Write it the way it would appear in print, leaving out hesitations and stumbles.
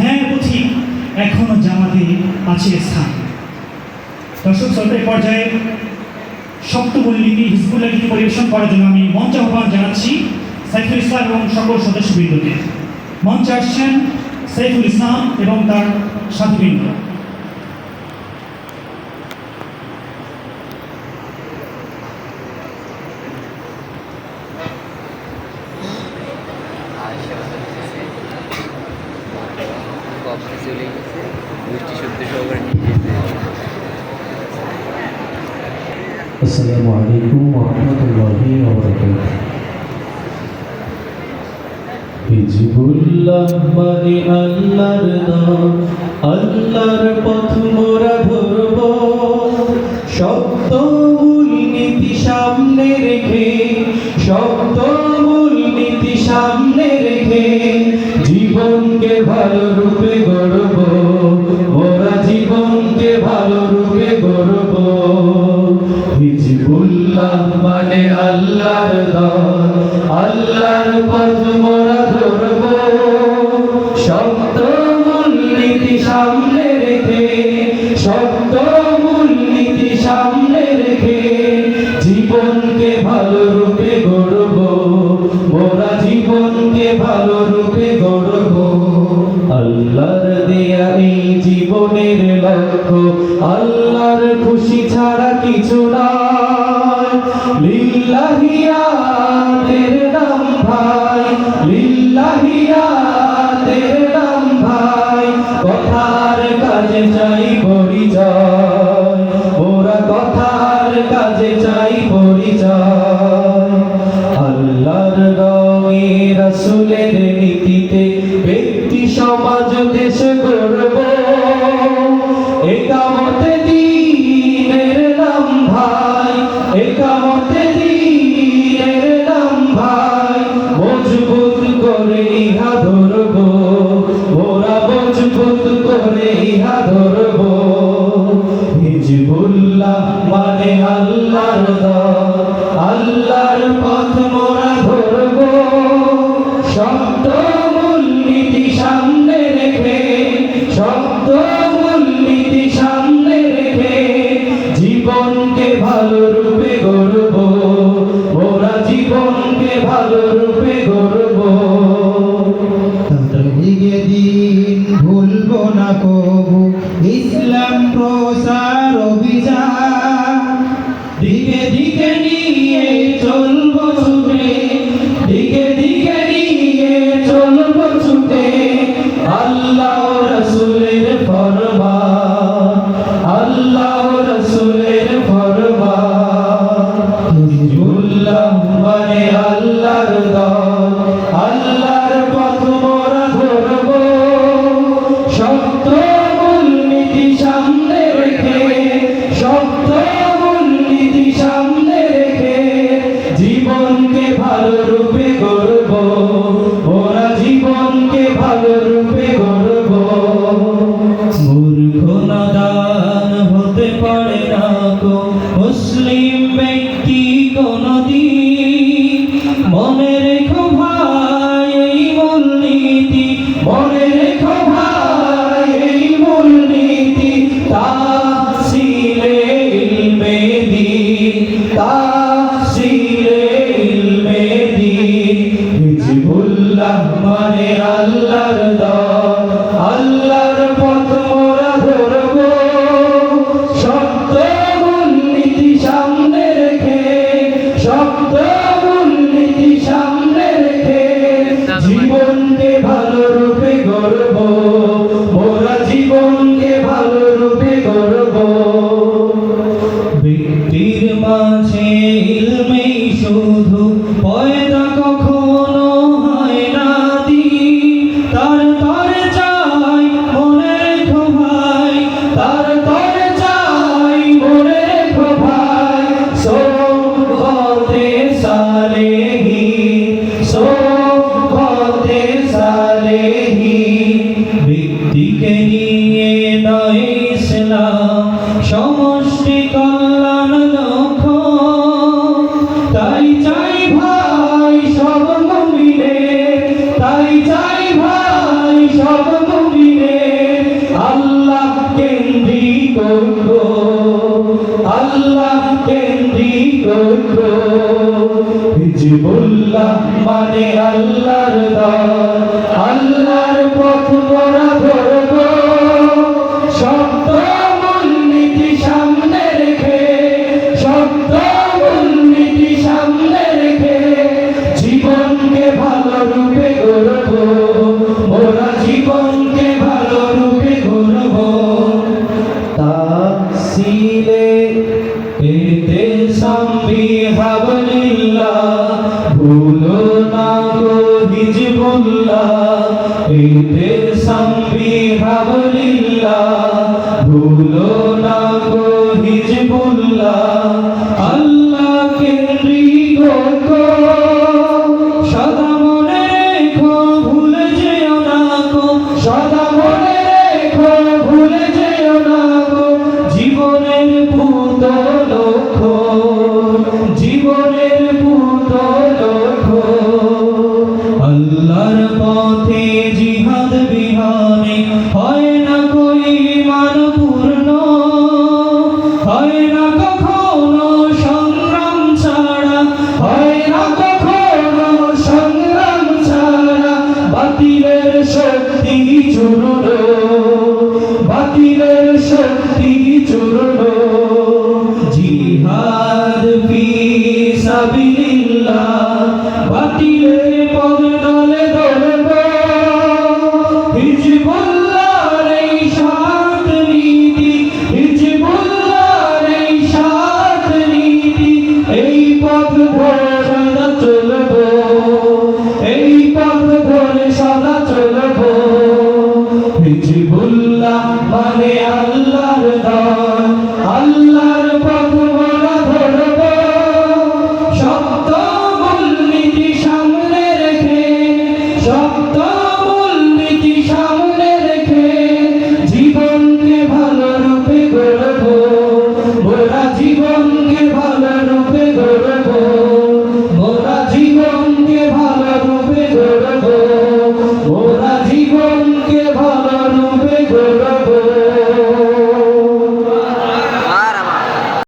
হ্যাঁ পথিক, এখনো জামাতে আছে স্থান। দর্শক শ্রোতা, পর্যায়ে সপ্তমূলনীতি হিজবুল্লাহ গীতি পরিবেশন করার জন্য আমি মঞ্চ আহ্বান জানাচ্ছি সাইফুল ইসলাম এবং সকল সদস্যবৃন্দকে। মঞ্চে আসছেন সাইফুল ইসলাম এবং তার সাথীবৃন্দ। আসসালামু আলাইকুম ওয়া রাহমাতুল্লাহি ওয়া বারাকাতুহু। হিজবুল্লাহ মানে আল্লাহর নাম, আল্লাহর পথ মোরা ধরব, সত্য মূলনীতি সামনে রেখে, সত্য মূলনীতি সামনে রেখে জীবনকে ভালো রূপে গড়ব, মোরা জীবনকে ভালো রূপে গড়ব। হিজবুল্লাহ মানে আল্লাহর নাম, আল্লাহর পথ মোরা ধরব, সত্য মূলনীতি সামনে রেখে, সত্য মূলনীতি সামনে রেখে জীবনকে ভালো রূপে গড়ব, মোরা জীবনকে ভালো রূপে গড়ব। আল্লাহর দেয়া এই জীবনের লক্ষ্য, আল্লাহর খুশি ছাড়া কিছু নয়। লিল্লাহিয়াতের নাম ভাই, লিল্লাহিয়াতের নাম ভাই, কথার কাজে চাই পরিচয়, ওরা কথার কাজে চাই পরিচয়। আল্লাহর রঙে রাসূলের নীতিতে ব্যক্তি সমাজ দেশ গড়ব, একামতে দ্বীনের নাম ভাই, একামতে দ্বীনের নাম ভাই, মজবুত করে ইহা ধরব, ওরা মজবুত করে ইহা ধরব। হিজবুল্লাহ মানে আল্লাহর নাম, আল্লাহর পথ মোরা ধরব, সত্য মূলনীতি সামনে রেখে, সত্য মূলনীতি সামনে রেখে জীবনকে ভালো রূপে গড়ব, মোরা জীবনকে ভালো রূপে গড়ব। তাবলীগে দিন ভুলব না কবু, ইসলাম প্রসার অভিযান দিকে দিকে নিয়ে চলব ছুটে, দিকে দিকে নিয়ে চলব ছুটে আল্লাহ রাসূলের ফরমান, আল্লাহ রাসূলের ফরমান। হিজবুল্লাহ মানে আল্লাহর নাম, আল্লাহর পথ মোরা ধরব, সত্য মূলনীতি সামনে রেখে, সত্য মূলনীতি সামনে রেখে জীবনকে ভালো রূপে গড়ব, ওরা জীবনকে ভালো রূপে গড়ব। মূর্খ নাদান হতে পারে না গো মুসলিম ব্যক্তি কোনদিন, মনে রেখো ভাই এই মূলনীতি, মনে রেখো ভাই এই মূলনীতি, তাহসিলে ইলমে দ্বীন, তাহসিলে ইলমে দ্বীন। হিজবুল্লাহ মানে আল্লাহর নাম, আল্লাহর পথ মোরা ধরব, সত্য মূলনীতি সামনে রেখে, সত্য মূলনীতি সামনে রেখে জীবনকে ভালো রূপে গড়ব, মোরা জীবনকে ভালো রূপে গড়ব। ব্যক্তির মাঝে ইলমেই শুধু পয়দা কখনো হয় না দি, তার তরে চাই মনে রেখো ভাই, তার তরে চাই মনে রেখো ভাই, সোহবতে সালেহীন, সোহবতে সালেহীন। ব্যক্তিকে নিয়ে নয় ইসলাম, সমষ্টি কল্যাণ লক্ষ্য, তাই চাই ভাই সব মুমিনের, তাই চাই ভাই সব মুমিনের হিজবুল্লাহ মানে আল্লাহর দল, আল্লাহর পথ মোরা ধরব, সত্য মূলনীতি সামনে রেখে, সত্য মূলনীতি সামনে রেখে জীবনকে ভালো রূপে গড়ব, মোরা জীবনকে ভালো রূপে গড়ব। তাসিলে পেতে সাম্বি হাবলিল্লাহ, ভুলো না গো হিজবুল্লাহ, পেতে সাম্বি হাবলিল্লাহ, ভুলো না গো হিজবুল্লাহ। আল্লাহ কেন্দ্রিক গো সদা মনে রেখো, ভুলে যেও না গো, সদা মনে রেখো, ভুলে যেও না গো জীবনের পূত লক্ষ্য, জীবনের পূত লক্ষ্য। আল্লাহর পথে জিহাদ বিহানে হয় না কই মান পূর্ণ, হয় না কখনো সংগ্রাম ছাড়া, হয় না কখনো সংগ্রাম ছাড়া। বাতিলের শক্তি চূর্ণ, বাতিলের শক্তি চূর্ণ। জিহাদ ফি সাবিলিল্লাহ, বাতিলের পদ দলে ধরব, হিজবুল্লাহর এই সাত নীতি, হিজবুল্লাহর এই সাত নীতি, এই পথ ধরে সদা চলব, এই পথ ধরে সদা চলব। হিজবুল্লাহ মানে আল্লাহর দল, আল্লাহ